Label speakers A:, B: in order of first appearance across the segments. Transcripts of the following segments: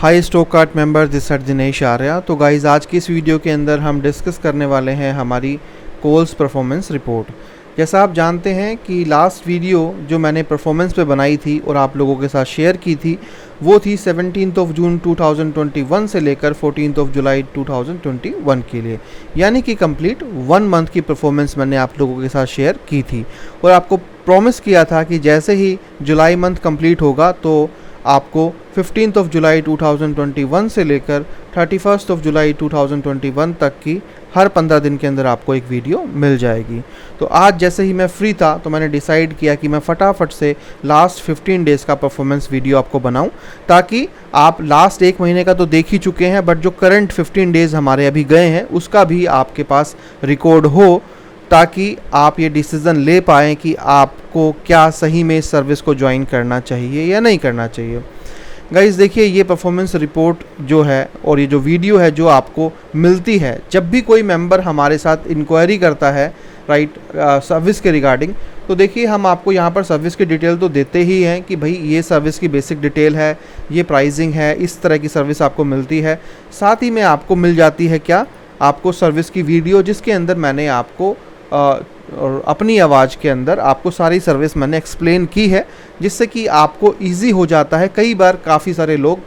A: High stock cart member this side Dinesh Arya. तो guys आज की इस वीडियो के अंदर हम डिस्कस करने वाले हैं हमारी कोल्स परफॉर्मेंस रिपोर्ट। जैसा आप जानते हैं कि लास्ट वीडियो जो मैंने परफॉर्मेंस पे बनाई थी और आप लोगों के साथ शेयर की थी वो थी 17 जून 2021 से लेकर 14 जुलाई 2021 के लिए, यानी कि कंप्लीट 1 मंथ की परफॉर्मेंस मैंने आप लोगों के साथ शेयर की थी और आपको प्रॉमिस किया था कि जैसे ही जुलाई मंथ कंप्लीट होगा तो आपको 15 जुलाई 2021 से लेकर 31 जुलाई 2021 तक की हर 15 दिन के अंदर आपको एक वीडियो मिल जाएगी। तो आज जैसे ही मैं फ्री था तो मैंने डिसाइड किया कि मैं फटाफट से लास्ट 15 डेज़ का परफॉर्मेंस वीडियो आपको बनाऊं, ताकि आप लास्ट एक महीने का तो देख ही चुके हैं बट जो करंट 15 डेज़ हमारे अभी गए हैं उसका भी आपके पास रिकॉर्ड हो, ताकि आप ये डिसीज़न ले पाएँ कि आपको क्या सही में इस सर्विस को ज्वाइन करना चाहिए या नहीं करना चाहिए। गाइज़ देखिए, ये परफॉर्मेंस रिपोर्ट जो है और ये जो वीडियो है जो आपको मिलती है जब भी कोई मेंबर हमारे साथ इंक्वायरी करता है राइट सर्विस के रिगार्डिंग, तो देखिए हम आपको यहाँ पर सर्विस की डिटेल तो देते ही हैं कि भाई ये सर्विस की बेसिक डिटेल है, ये प्राइसिंग है, इस तरह की सर्विस आपको मिलती है। साथ ही में आपको मिल जाती है क्या, आपको सर्विस की वीडियो जिसके अंदर मैंने आपको और अपनी आवाज़ के अंदर आपको सारी सर्विस मैंने एक्सप्लेन की है, जिससे कि आपको इजी हो जाता है। कई बार काफ़ी सारे लोग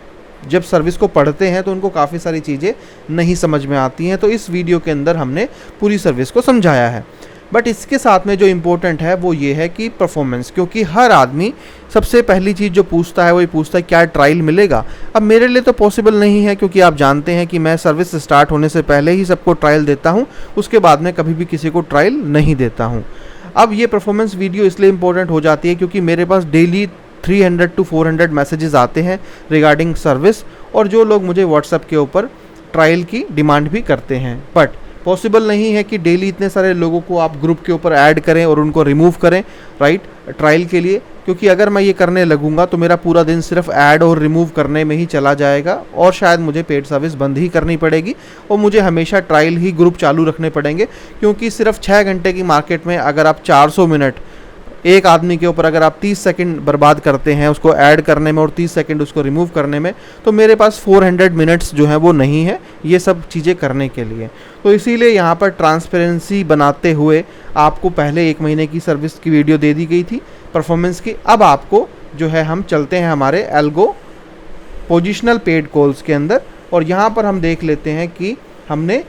A: जब सर्विस को पढ़ते हैं तो उनको काफ़ी सारी चीज़ें नहीं समझ में आती हैं, तो इस वीडियो के अंदर हमने पूरी सर्विस को समझाया है। बट इसके साथ में जो इम्पोर्टेंट है वो ये है कि परफॉर्मेंस, क्योंकि हर आदमी सबसे पहली चीज़ जो पूछता है वो ये पूछता है क्या ट्रायल मिलेगा। अब मेरे लिए तो पॉसिबल नहीं है, क्योंकि आप जानते हैं कि मैं सर्विस स्टार्ट होने से पहले ही सबको ट्रायल देता हूं, उसके बाद में कभी भी किसी को ट्रायल नहीं देता हूं। अब ये परफॉर्मेंस वीडियो इसलिए इम्पोर्टेंट हो जाती है क्योंकि मेरे पास डेली 300 to 400 मैसेजेस आते हैं रिगार्डिंग सर्विस, और जो लोग मुझे व्हाट्सएप के ऊपर ट्रायल की डिमांड भी करते हैं। बट पॉसिबल नहीं है कि डेली इतने सारे लोगों को आप ग्रुप के ऊपर ऐड करें और उनको रिमूव करें राइट ट्रायल के लिए, क्योंकि अगर मैं ये करने लगूंगा तो मेरा पूरा दिन सिर्फ ऐड और रिमूव करने में ही चला जाएगा और शायद मुझे पेड सर्विस बंद ही करनी पड़ेगी और मुझे हमेशा ट्रायल ही ग्रुप चालू रखने पड़ेंगे, क्योंकि सिर्फ 6 घंटे की मार्केट में अगर आप 400 मिनट एक आदमी के ऊपर अगर आप 30 सेकंड बर्बाद करते हैं उसको ऐड करने में और 30 सेकंड उसको रिमूव करने में, तो मेरे पास 400 मिनट्स जो है वो नहीं है ये सब चीज़ें करने के लिए। तो इसीलिए यहाँ पर ट्रांसपेरेंसी बनाते हुए आपको पहले 1 महीने की सर्विस की वीडियो दे दी गई थी परफॉर्मेंस की। अब आपको जो है हम चलते हैं हमारे एल्गो पोजिशनल पेड कॉल्स के अंदर, और यहाँ पर हम देख लेते हैं कि हमने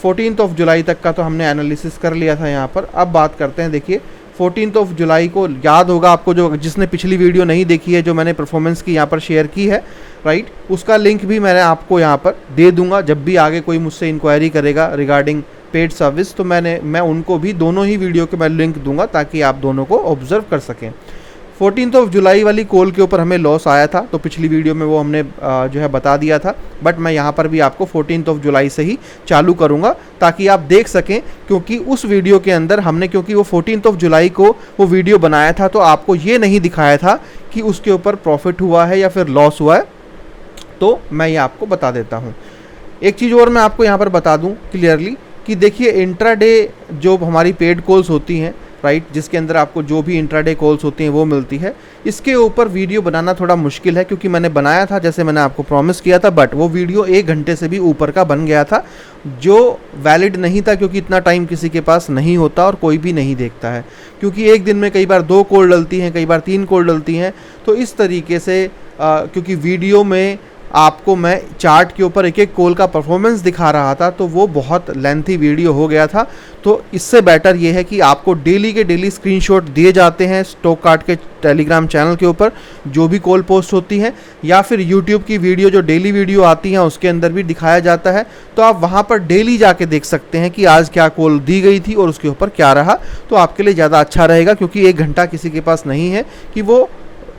A: 14 जुलाई तक का तो हमने एनालिसिस कर लिया था यहाँ पर। अब बात करते हैं, देखिए 14 जुलाई को याद होगा आपको, जो जिसने पिछली वीडियो नहीं देखी है जो मैंने परफॉर्मेंस की यहाँ पर शेयर की है राइट, उसका लिंक भी मैंने आपको यहाँ पर दे दूंगा। जब भी आगे कोई मुझसे इंक्वायरी करेगा रिगार्डिंग पेड सर्विस तो मैं उनको भी दोनों ही वीडियो के मैं लिंक दूंगा ताकि आप दोनों को ऑब्जर्व कर सकें। 14 जुलाई वाली कॉल के ऊपर हमें लॉस आया था, तो पिछली वीडियो में वो हमने जो है बता दिया था, बट मैं यहाँ पर भी आपको 14 जुलाई से ही चालू करूँगा ताकि आप देख सकें, क्योंकि उस वीडियो के अंदर हमने, क्योंकि वो 14 जुलाई को वो वीडियो बनाया था तो आपको ये नहीं दिखाया था कि उसके ऊपर प्रॉफिट हुआ है या फिर लॉस हुआ है, तो मैं ये आपको बता देता हूँ। एक चीज़ और मैं आपको यहाँ पर बता दूँ क्लियरली कि देखिए इंट्राडे जो हमारी पेड कॉल्स होती हैं राइट, जिसके अंदर आपको जो भी इंट्राडे कॉल्स होती हैं वो मिलती है, इसके ऊपर वीडियो बनाना थोड़ा मुश्किल है, क्योंकि मैंने बनाया था जैसे मैंने आपको प्रॉमिस किया था, बट वो वीडियो 1 घंटे से भी ऊपर का बन गया था जो वैलिड नहीं था, क्योंकि इतना टाइम किसी के पास नहीं होता और कोई भी नहीं देखता है, क्योंकि एक दिन में कई बार 2 कॉल डलती हैं, कई बार 3 कॉल डलती हैं। तो इस तरीके से क्योंकि वीडियो में आपको मैं चार्ट के ऊपर एक एक कॉल का परफॉर्मेंस दिखा रहा था तो वो बहुत लेंथी वीडियो हो गया था। तो इससे बेटर ये है कि आपको डेली के डेली स्क्रीनशॉट दिए जाते हैं स्टॉक कार्ट के टेलीग्राम चैनल के ऊपर जो भी कॉल पोस्ट होती है, या फिर यूट्यूब की वीडियो जो डेली वीडियो आती हैं उसके अंदर भी दिखाया जाता है। तो आप वहाँ पर डेली जाके देख सकते हैं कि आज क्या कॉल दी गई थी और उसके ऊपर क्या रहा, तो आपके लिए ज़्यादा अच्छा रहेगा, क्योंकि 1 घंटा किसी के पास नहीं है कि वो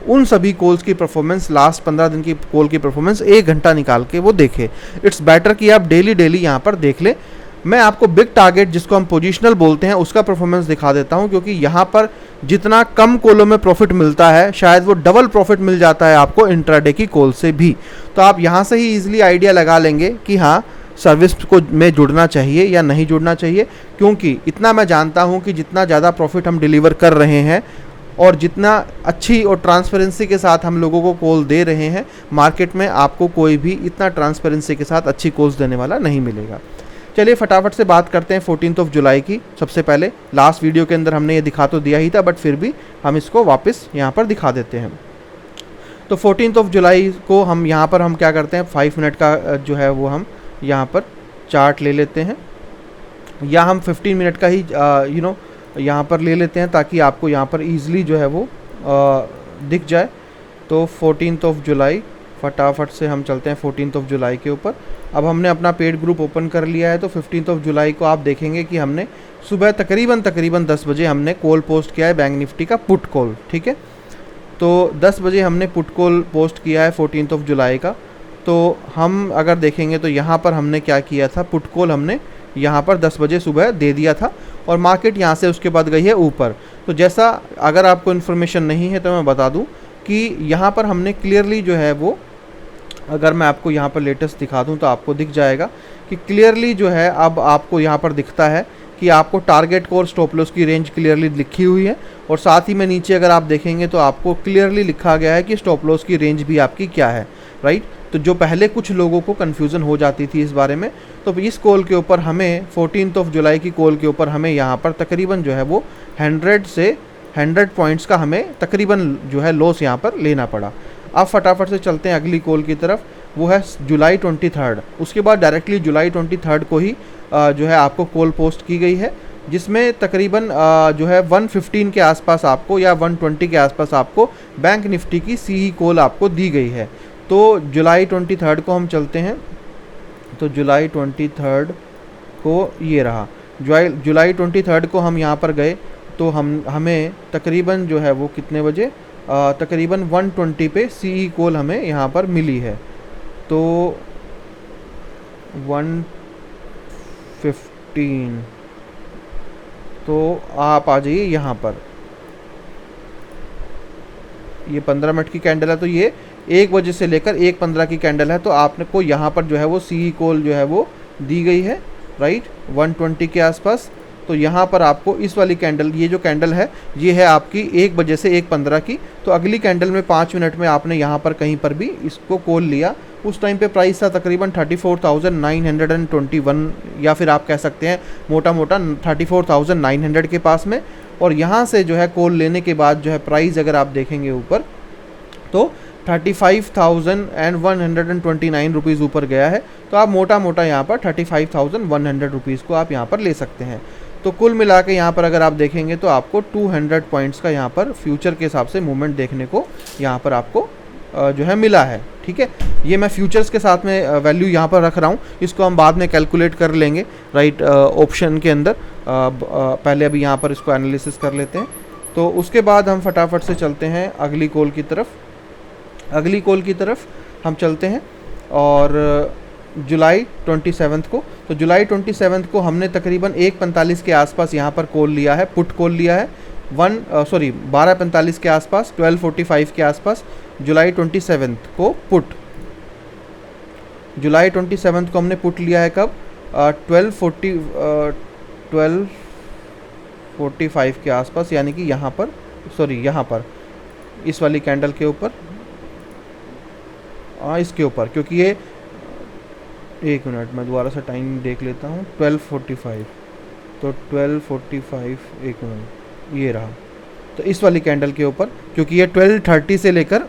A: उन सभी कॉल्स की परफॉर्मेंस लास्ट 15 दिन की कॉल की परफॉर्मेंस 1 घंटा निकाल के वो देखे। इट्स बेटर कि आप डेली यहाँ पर देख लें। मैं आपको बिग टारगेट जिसको हम पोजिशनल बोलते हैं उसका परफॉर्मेंस दिखा देता हूं, क्योंकि यहाँ पर जितना कम कॉलों में प्रॉफिट मिलता है शायद वो डबल प्रॉफिट मिल जाता है आपको इंट्राडे की कॉल से भी। तो आप यहाँ से ही ईजिली आइडिया लगा लेंगे कि हाँ सर्विस को में जुड़ना चाहिए या नहीं जुड़ना चाहिए, क्योंकि इतना मैं जानता हूँ कि जितना ज़्यादा प्रॉफिट हम डिलीवर कर रहे हैं और जितना अच्छी और ट्रांसपेरेंसी के साथ हम लोगों को कॉल दे रहे हैं, मार्केट में आपको कोई भी इतना ट्रांसपेरेंसी के साथ अच्छी कॉल्स देने वाला नहीं मिलेगा। चलिए फटाफट से बात करते हैं 14 जुलाई की। सबसे पहले लास्ट वीडियो के अंदर हमने ये दिखा तो दिया ही था, बट फिर भी हम इसको वापस यहाँ पर दिखा देते हैं। तो 14 जुलाई को हम यहाँ पर हम क्या करते हैं, 5 मिनट का जो है वो हम यहाँ पर चार्ट ले लेते हैं, या हम 15 मिनट का ही यहाँ पर ले लेते हैं, ताकि आपको यहाँ पर ईज़िली जो है वो दिख जाए। तो 14 जुलाई फटाफट से हम चलते हैं 14 जुलाई के ऊपर। अब हमने अपना पेड ग्रुप ओपन कर लिया है। तो 15 जुलाई को आप देखेंगे कि हमने सुबह तकरीबन 10 बजे हमने कॉल पोस्ट किया है बैंक निफ्टी का पुट कॉल, ठीक है। तो 10 बजे हमने पुट कॉल पोस्ट किया है 14 जुलाई का। तो हम अगर देखेंगे तो यहाँ पर हमने क्या किया था, पुट कॉल हमने यहाँ पर 10 बजे सुबह दे दिया था, और मार्केट यहाँ से उसके बाद गई है ऊपर। तो जैसा, अगर आपको इन्फॉर्मेशन नहीं है तो मैं बता दूँ कि यहाँ पर हमने क्लियरली जो है वो, अगर मैं आपको यहाँ पर लेटेस्ट दिखा दूँ तो आपको दिख जाएगा कि क्लियरली जो है अब आपको यहाँ पर दिखता है कि आपको टारगेट को और स्टॉप लॉस की रेंज क्लियरली लिखी हुई है, और साथ ही में नीचे अगर आप देखेंगे तो आपको क्लियरली लिखा गया है कि स्टॉप लॉस की रेंज भी आपकी क्या है, राइट। तो जो पहले कुछ लोगों को कन्फ्यूज़न हो जाती थी इस बारे में, तो इस कॉल के ऊपर हमें 14 जुलाई की कॉल के ऊपर हमें यहाँ पर तकरीबन जो है वो 100 पॉइंट्स का हमें तकरीबन जो है लॉस यहाँ पर लेना पड़ा। अब फटाफट से चलते हैं अगली कॉल की तरफ, वो है जुलाई 23। उसके बाद डायरेक्टली जुलाई 23 को ही जो है आपको कॉल पोस्ट की गई है, जिसमें तकरीबन जो है 115 के आसपास आपको, या 120 के आसपास आपको बैंक निफ्टी की सीई कॉल आपको दी गई है। तो जुलाई 23 को हम चलते हैं। तो जुलाई 23 को ये रहा, जुलाई 23 को हम यहाँ पर गए तो हमें तकरीबन जो है वो कितने बजे, तकरीबन 120 पे सीई कॉल हमें यहाँ पर मिली है। तो 115, तो आप आ जाइए यहाँ पर, ये 15 मिनट की कैंडल है, तो ये 1 बजे से लेकर 1:15 की कैंडल है। तो आपने को यहाँ पर जो है वो सीई कॉल जो है वो दी गई है, राइट, 120 के आसपास। तो यहाँ पर आपको इस वाली कैंडल, ये जो कैंडल है ये है आपकी 1 बजे से 1:15 की। तो अगली कैंडल में 5 मिनट में आपने यहाँ पर कहीं पर भी इसको कॉल लिया, उस टाइम पे प्राइस था तकरीबन 34,921, या फिर आप कह सकते हैं मोटा मोटा 34,900 के पास में। और यहाँ से जो है कॉल लेने के बाद जो है प्राइस अगर आप देखेंगे ऊपर तो 35,129 रुपीज़ ऊपर गया है। तो आप मोटा मोटा यहाँ पर 35,100 रुपीज़ को आप यहाँ पर ले सकते हैं। तो कुल मिला के यहाँ पर अगर आप देखेंगे तो आपको 200 पॉइंट्स का यहाँ पर फ्यूचर के हिसाब से मूवमेंट देखने को यहाँ पर आपको जो है मिला है, ठीक है। ये मैं फ्यूचर्स के साथ में वैल्यू यहाँ पर रख रहा हूँ, इसको हम बाद में कैलकुलेट कर लेंगे, राइट, ऑप्शन के अंदर। पहले अभी यहाँ पर इसको एनालिसिस कर लेते हैं। तो उसके बाद हम फटाफट से चलते हैं अगली कॉल की तरफ। अगली कॉल की तरफ हम चलते हैं, और जुलाई 27 को, तो जुलाई 27 को हमने तकरीबन 1:45 के आसपास यहाँ पर कॉल लिया है, पुट कॉल लिया है 12:45 के आसपास, 12:45 के आसपास जुलाई 27 को पुट, जुलाई 27 को हमने पुट लिया है कब, 12:45 के आसपास, यानी कि यहाँ पर, यहाँ पर इस वाली कैंडल के ऊपर, इसके ऊपर, क्योंकि ये, एक मिनट मैं दोबारा से टाइम देख लेता हूँ, 12:45, तो 12:45, एक मिनट, ये रहा। तो इस वाली कैंडल के ऊपर, क्योंकि ये 12:30 से लेकर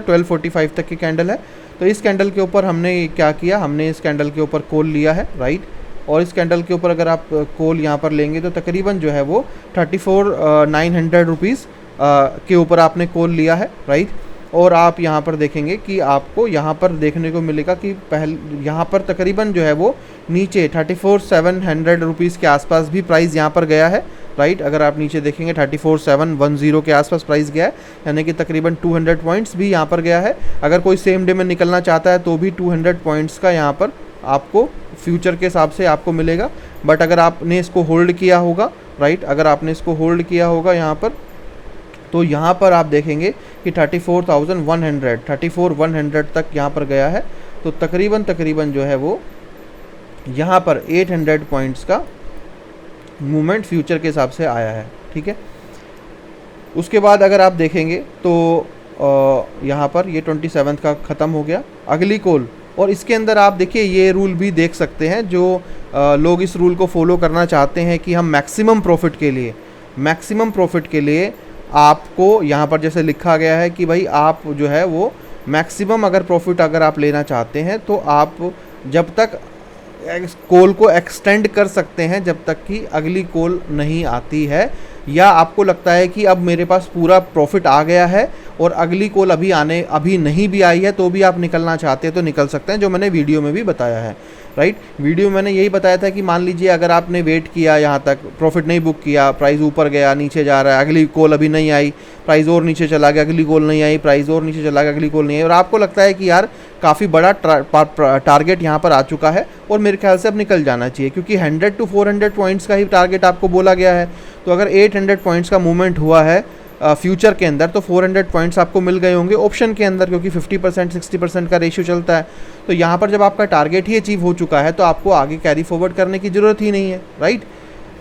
A: 12:45 तक की कैंडल है, तो इस कैंडल के ऊपर हमने क्या किया, हमने इस कैंडल के ऊपर कॉल लिया है, राइट। और इस कैंडल के ऊपर अगर आप कॉल यहाँ पर लेंगे तो तकरीबन जो है वो 34,900 रुपीज़ के ऊपर आपने कॉल लिया है, राइट। और आप यहाँ पर देखेंगे कि आपको यहाँ पर देखने को मिलेगा कि यहाँ पर तकरीबन जो है वो नीचे 34,700 रुपीज़ के आसपास भी प्राइस यहाँ पर गया है, राइट। अगर आप नीचे देखेंगे 34,710 के आसपास प्राइस गया है, यानी कि तकरीबन 200 पॉइंट्स भी यहाँ पर गया है। अगर कोई सेम डे में निकलना चाहता है तो भी 200 पॉइंट्स का यहाँ पर आपको फ्यूचर के हिसाब से आपको मिलेगा। बट अगर आपने इसको होल्ड किया होगा, राइट, अगर आपने इसको होल्ड किया होगा यहाँ पर, तो यहाँ पर आप देखेंगे कि 34,100 तक यहाँ पर गया है। तो तकरीबन जो है वो यहाँ पर 800 पॉइंट्स का मूवमेंट फ्यूचर के हिसाब से आया है, ठीक है। उसके बाद अगर आप देखेंगे तो यहाँ पर ये 27 का ख़त्म हो गया, अगली कॉल। और इसके अंदर आप देखिए ये रूल भी देख सकते हैं, जो लोग इस रूल को फॉलो करना चाहते हैं कि हम मैक्सिमम प्रॉफिट के लिए आपको यहाँ पर जैसे लिखा गया है कि भाई आप जो है वो मैक्सिमम अगर प्रॉफिट अगर आप लेना चाहते हैं तो आप जब तक कॉल को एक्सटेंड कर सकते हैं जब तक कि अगली कॉल नहीं आती है, या आपको लगता है कि अब मेरे पास पूरा प्रॉफिट आ गया है और अगली कॉल अभी नहीं भी आई है तो भी आप निकलना चाहते हैं तो निकल सकते हैं, जो मैंने वीडियो में भी बताया है। राइट, वीडियो में मैंने यही बताया था कि मान लीजिए अगर आपने वेट किया, यहाँ तक प्रॉफिट नहीं बुक किया, प्राइस ऊपर गया, नीचे जा रहा है, अगली कॉल अभी नहीं आई, प्राइस और नीचे चला गया, अगली कॉल नहीं आई, प्राइस और नीचे चला गया, अगली कॉल नहीं आई, और आपको लगता है कि यार काफ़ी बड़ा टारगेट यहाँ पर आ चुका है और मेरे ख्याल से अब निकल जाना चाहिए, क्योंकि 100 to 400 पॉइंट्स का ही टारगेट आपको बोला गया है। तो अगर 800 पॉइंट्स का मूवमेंट हुआ है फ्यूचर के अंदर तो 400 पॉइंट्स आपको मिल गए होंगे ऑप्शन के अंदर, क्योंकि 50% 60% का रेशियो चलता है। तो यहाँ पर जब आपका टारगेट ही अचीव हो चुका है तो आपको आगे कैरी फॉरवर्ड करने की ज़रूरत ही नहीं है। राइट,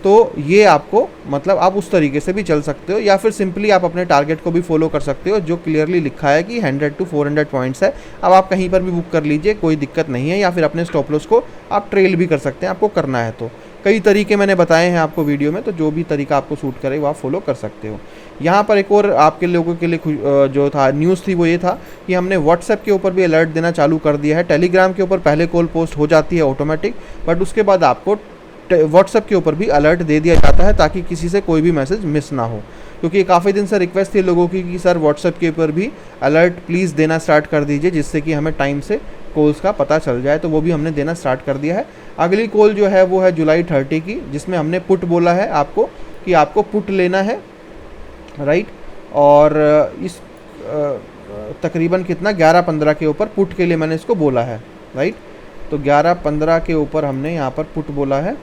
A: तो ये आपको मतलब आप उस तरीके से भी चल सकते हो, या फिर सिंपली आप अपने टारगेट को भी फॉलो कर सकते हो जो क्लियरली लिखा है कि 100 to 400 पॉइंट्स है। अब आप कहीं पर भी बुक कर लीजिए, कोई दिक्कत नहीं है, या फिर अपने स्टॉप लॉस को आप ट्रेल भी कर सकते हैं, आपको करना है तो। कई तरीके मैंने बताए हैं आपको वीडियो में, तो जो भी तरीका आपको सूट करे वो आप फॉलो कर सकते हो। यहाँ पर एक और आपके लोगों के लिए जो था न्यूज़ थी वो ये था कि हमने व्हाट्सएप के ऊपर भी अलर्ट देना चालू कर दिया है। टेलीग्राम के ऊपर पहले कॉल पोस्ट हो जाती है ऑटोमेटिक, बट उसके बाद आपको व्हाट्सएप के ऊपर भी अलर्ट दे दिया जाता है ताकि किसी से कोई भी मैसेज मिस ना हो, क्योंकि काफ़ी दिन से रिक्वेस्ट थी लोगों की कि सर व्हाट्सएप के ऊपर भी अलर्ट प्लीज़ देना स्टार्ट कर दीजिए, जिससे कि हमें टाइम से कॉल्स का पता चल जाए। तो वो भी हमने देना स्टार्ट कर दिया है। अगली कॉल जो है वो है जुलाई 30 की, जिसमें हमने पुट बोला है आपको कि आपको पुट लेना है। राइट, और इस तकरीबन कितना 11-15 के ऊपर पुट के लिए मैंने इसको बोला है। राइट, तो 11-15 के ऊपर हमने यहाँ पर पुट बोला है।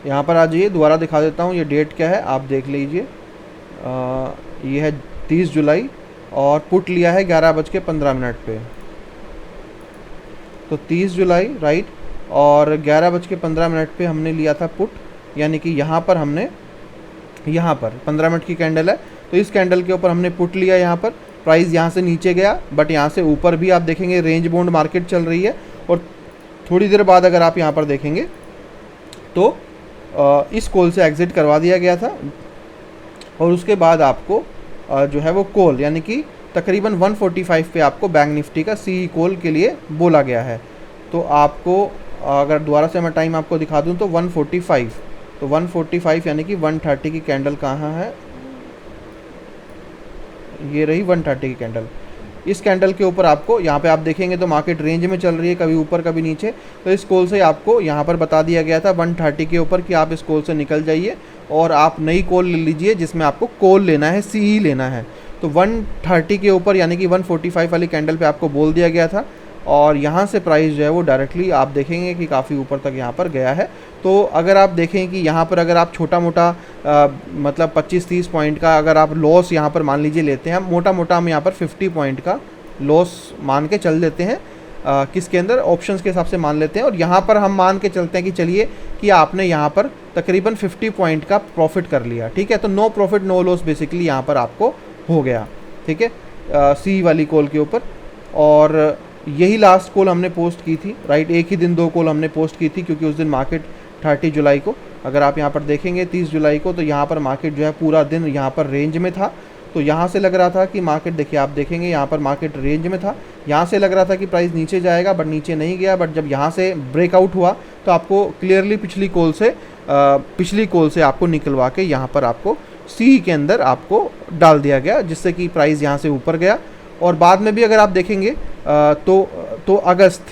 A: यहाँ पर आ जाइए, दोबारा दिखा देता हूँ ये डेट क्या है, आप देख लीजिए। ये है 30 जुलाई और पुट लिया है 11:15 पे। तो 30 जुलाई राइट, और 11:15 पे हमने लिया था पुट, यानी कि यहाँ पर हमने यहाँ पर 15 मिनट की कैंडल है तो इस कैंडल के ऊपर हमने पुट लिया। यहाँ पर प्राइस यहाँ से नीचे गया बट यहाँ से ऊपर भी आप देखेंगे रेंज बाउंड मार्केट चल रही है, और थोड़ी देर बाद अगर आप यहाँ पर देखेंगे तो इस कॉल से एग्ज़िट करवा दिया गया था, और उसके बाद आपको जो है वो कॉल यानी कि तकरीबन 145 पे आपको बैंक निफ्टी का सी कॉल के लिए बोला गया है। तो आपको अगर दोबारा से मैं टाइम आपको दिखा दूं तो 145, तो 145 यानी कि 130 की कैंडल कहाँ है, ये रही 130 की कैंडल। इस कैंडल के ऊपर आपको यहाँ पे आप देखेंगे तो मार्केट रेंज में चल रही है, कभी ऊपर कभी नीचे। तो इस कॉल से आपको यहाँ पर बता दिया गया था 130 के ऊपर कि आप इस कॉल से निकल जाइए और आप नई कॉल ले लीजिए जिसमें आपको कॉल लेना है, सी ही लेना है। तो 130 के ऊपर यानी कि 145 वाली कैंडल पे आपको बोल दिया गया था, और यहाँ से प्राइस जो है वो डायरेक्टली आप देखेंगे कि काफ़ी ऊपर तक यहाँ पर गया है। तो अगर आप देखें कि यहाँ पर अगर आप छोटा मोटा मतलब 25-30 पॉइंट का अगर आप लॉस यहाँ पर मान लीजिए लेते हैं, मोटा मोटा हम यहाँ पर 50 पॉइंट का लॉस मान के चल देते हैं, किसके अंदर ऑप्शंस के हिसाब से मान लेते हैं, और यहाँ पर हम मान के चलते हैं कि चलिए कि आपने यहाँ पर तकरीबन 50 पॉइंट का प्रॉफिट कर लिया, ठीक है। तो no profit no loss basically यहाँ पर आपको हो गया, ठीक है, सी वाली कॉल के ऊपर। और यही लास्ट कॉल हमने पोस्ट की थी, राइट। एक ही दिन 2 कॉल हमने पोस्ट की थी क्योंकि उस दिन मार्केट 30 जुलाई को, अगर आप यहाँ पर देखेंगे 30 जुलाई को, तो यहाँ पर मार्केट जो है पूरा दिन यहाँ पर रेंज में था। तो यहाँ से लग रहा था कि मार्केट, देखिए आप देखेंगे यहाँ पर मार्केट रेंज में था, यहाँ से लग रहा था कि प्राइस नीचे जाएगा बट नीचे नहीं गया। बट जब यहाँ से ब्रेकआउट हुआ तो आपको क्लियरली पिछली कॉल से आपको निकलवा के यहाँ पर आपको सी के अंदर आपको डाल दिया गया, जिससे कि प्राइस यहाँ से ऊपर गया। और बाद में भी अगर आप देखेंगे तो अगस्त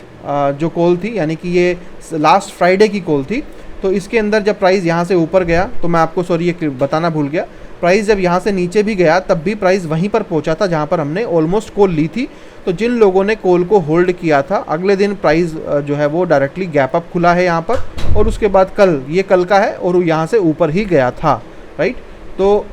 A: जो कॉल थी, यानी कि ये लास्ट फ्राइडे की कॉल थी, तो इसके अंदर जब प्राइस यहाँ से ऊपर गया तो मैं आपको सॉरी ये बताना भूल गया, प्राइस जब यहाँ से नीचे भी गया तब भी प्राइस वहीं पर पहुँचा था जहाँ पर हमने ऑलमोस्ट कॉल ली थी। तो जिन लोगों ने कॉल को होल्ड किया था, अगले दिन प्राइस जो है वो डायरेक्टली गैप अप खुला है यहाँ पर, और उसके बाद कल, ये कल का है, और यहाँ से ऊपर ही गया था, राइट। तो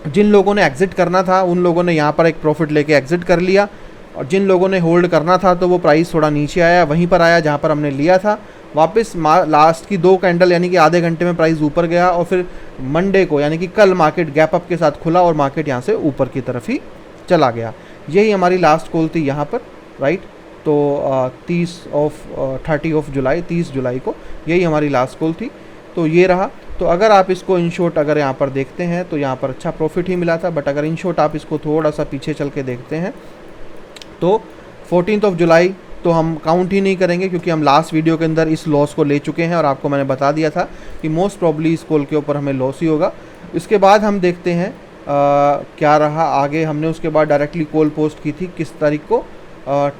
A: जिन लोगों ने एग्ज़िट करना था उन लोगों ने यहाँ पर एक प्रॉफिट लेके एग्ज़िट कर लिया, और जिन लोगों ने होल्ड करना था तो वो प्राइस थोड़ा नीचे आया, वहीं पर आया जहाँ पर हमने लिया था। वापस लास्ट की 2 कैंडल यानी कि आधे घंटे में प्राइस ऊपर गया, और फिर मंडे को यानी कि कल मार्केट गैप अप के साथ खुला और मार्केट यहाँ से ऊपर की तरफ ही चला गया। यही हमारी लास्ट कॉल थी यहाँ पर, राइट। तो 30 जुलाई 30 जुलाई को यही हमारी लास्ट कॉल थी। तो ये रहा। तो अगर आप इसको इन शॉर्ट अगर यहाँ पर देखते हैं तो यहाँ पर अच्छा प्रॉफिट ही मिला था, बट अगर इन शॉर्ट आप इसको थोड़ा सा पीछे चल के देखते हैं तो 14 जुलाई तो हम काउंट ही नहीं करेंगे, क्योंकि हम लास्ट वीडियो के अंदर इस लॉस को ले चुके हैं और आपको मैंने बता दिया था कि मोस्ट प्रॉब्ली इस कॉल के ऊपर हमें लॉस ही होगा। इसके बाद हम देखते हैं क्या रहा आगे। हमने उसके बाद डायरेक्टली कॉल पोस्ट की थी किस तारीख को,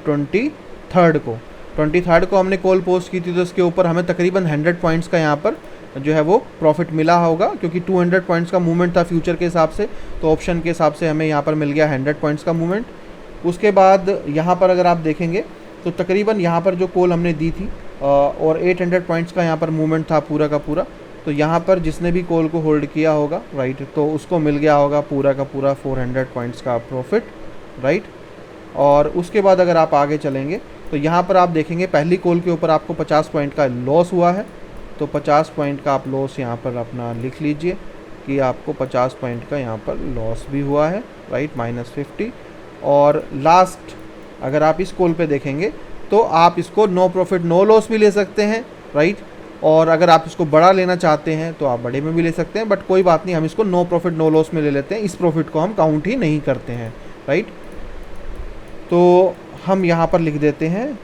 A: 23 को हमने कॉल पोस्ट की थी। तो इसके ऊपर हमें तकरीबन 100 पॉइंट्स का यहाँ पर जो है वो प्रॉफिट मिला होगा, क्योंकि 200 पॉइंट्स का मूवमेंट था फ्यूचर के हिसाब से, तो ऑप्शन के हिसाब से हमें यहाँ पर मिल गया 100 पॉइंट्स का मूवमेंट। उसके बाद यहाँ पर अगर आप देखेंगे तो तकरीबन यहाँ पर जो कॉल हमने दी थी और 800 पॉइंट्स का यहाँ पर मूवमेंट था पूरा का पूरा। तो यहाँ पर जिसने भी कॉल को होल्ड किया होगा, राइट, तो उसको मिल गया होगा पूरा का पूरा 400 पॉइंट्स का प्रॉफिट, राइट। और उसके बाद अगर आप आगे चलेंगे तो यहाँ पर आप देखेंगे पहली कॉल के ऊपर आपको 50 पॉइंट का लॉस हुआ है। तो 50 पॉइंट का आप लॉस यहाँ पर अपना लिख लीजिए कि आपको 50 पॉइंट का यहाँ पर लॉस भी हुआ है, राइट, -50। और लास्ट अगर आप इस कॉल पे देखेंगे तो आप इसको नो प्रॉफिट नो लॉस भी ले सकते हैं, राइट। और अगर आप इसको बड़ा लेना चाहते हैं तो आप बड़े में भी ले सकते हैं, बट कोई बात नहीं, हम इसको नो प्रॉफिट नो लॉस में ले लेते हैं। इस प्रॉफिट को हम काउंट ही नहीं करते हैं, राइट। तो हम यहाँ पर लिख देते हैं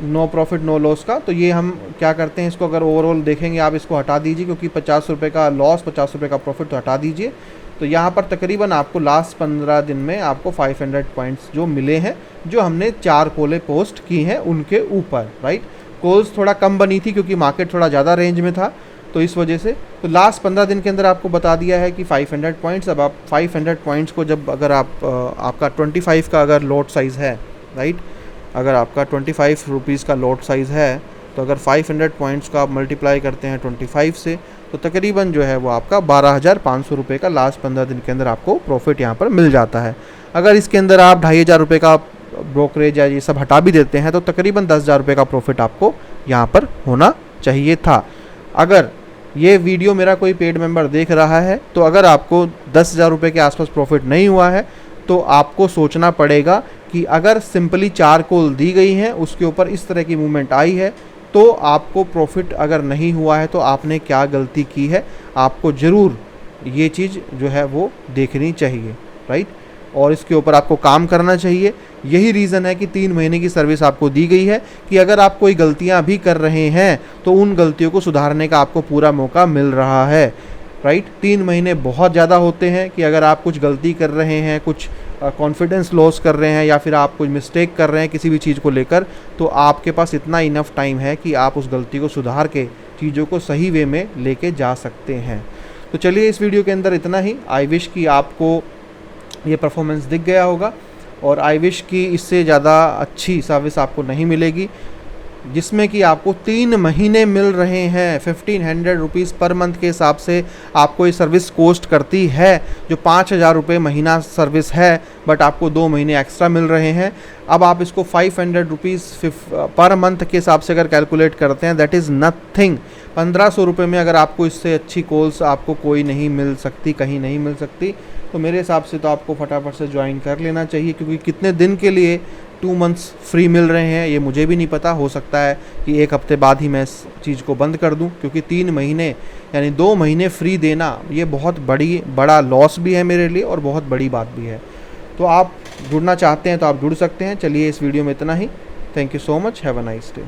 A: नो प्रॉफिट नो लॉस का। तो ये हम क्या करते हैं, इसको अगर ओवरऑल देखेंगे आप इसको हटा दीजिए, क्योंकि 50 रुपये का लॉस 50 रुपये का प्रॉफिट तो हटा दीजिए। तो यहाँ पर तकरीबन आपको लास्ट 15 दिन में आपको 500 पॉइंट्स जो मिले हैं, जो हमने 4 कॉलें पोस्ट की हैं उनके ऊपर, राइट। कॉल्स थोड़ा कम बनी थी क्योंकि मार्केट थोड़ा ज़्यादा रेंज में था, तो इस वजह से तो लास्ट 15 दिन के अंदर आपको बता दिया है कि 500 पॉइंट्स। अब आप 500 पॉइंट्स को जब अगर आप आपका 25 का अगर लॉट साइज़ है, राइट, अगर आपका 25 रुपीज़ का लॉट साइज़ है, तो अगर 500 पॉइंट्स का आप मल्टीप्लाई करते हैं 25 से, तो तकरीबन जो है वो आपका 12,500 रुपये का लास्ट 15 दिन के अंदर आपको प्रॉफिट यहाँ पर मिल जाता है। अगर इसके अंदर आप 2,500 रुपये का ब्रोकरेज या ये सब हटा भी देते हैं तो तकरीबन 10,000 रुपये का प्रॉफिट आपको यहाँ पर होना चाहिए था। अगर ये वीडियो मेरा कोई पेड मेंबर देख रहा है तो अगर आपको 10,000 रुपये के आसपास प्रॉफिट नहीं हुआ है तो आपको सोचना पड़ेगा कि अगर सिंपली 4 कॉल दी गई हैं उसके ऊपर इस तरह की मूवमेंट आई है तो आपको प्रॉफिट अगर नहीं हुआ है तो आपने क्या गलती की है। आपको ज़रूर ये चीज़ जो है वो देखनी चाहिए, राइट, और इसके ऊपर आपको काम करना चाहिए। यही रीज़न है कि 3 महीने की सर्विस आपको दी गई है कि अगर आप कोई गलतियां भी कर रहे हैं तो उन गलतियों को सुधारने का आपको पूरा मौका मिल रहा है, राइट। 3 महीने बहुत ज़्यादा होते हैं कि अगर आप कुछ गलती कर रहे हैं, कुछ कॉन्फिडेंस लॉस कर रहे हैं या फिर आप कुछ मिस्टेक कर रहे हैं किसी भी चीज़ को लेकर, तो आपके पास इतना इनफ टाइम है कि आप उस गलती को सुधार के चीज़ों को सही वे में लेके जा सकते हैं। तो चलिए इस वीडियो के अंदर इतना ही। आई विश कि आपको ये परफॉर्मेंस दिख गया होगा, और आई विश कि इससे ज़्यादा अच्छी सर्विस आपको नहीं मिलेगी, जिसमें कि आपको 3 महीने मिल रहे हैं। 1500 रुपीज़ पर मंथ के हिसाब से आपको ये सर्विस कॉस्ट करती है, जो 5,000 रुपये महीना सर्विस है, बट आपको 2 महीने एक्स्ट्रा मिल रहे हैं। अब आप इसको 500 रुपीज़ पर मंथ के हिसाब से अगर कैलकुलेट करते हैं, दैट इज़ नथिंग। 1,500 रुपये में अगर आपको इससे अच्छी कॉल्स आपको कोई नहीं मिल सकती, कहीं नहीं मिल सकती। तो मेरे हिसाब से तो आपको फटाफट से ज्वाइन कर लेना चाहिए, क्योंकि कितने दिन के लिए 2 मंथ्स फ्री मिल रहे हैं ये मुझे भी नहीं पता। हो सकता है कि 1 हफ्ते बाद ही मैं इस चीज़ को बंद कर दूं, क्योंकि 3 महीने यानी 2 महीने फ्री देना ये बहुत बड़ा लॉस भी है मेरे लिए और बहुत बड़ी बात भी है। तो आप जुड़ना चाहते हैं तो आप जुड़ सकते हैं। चलिए इस वीडियो में इतना ही। Thank you so much. Have a nice day.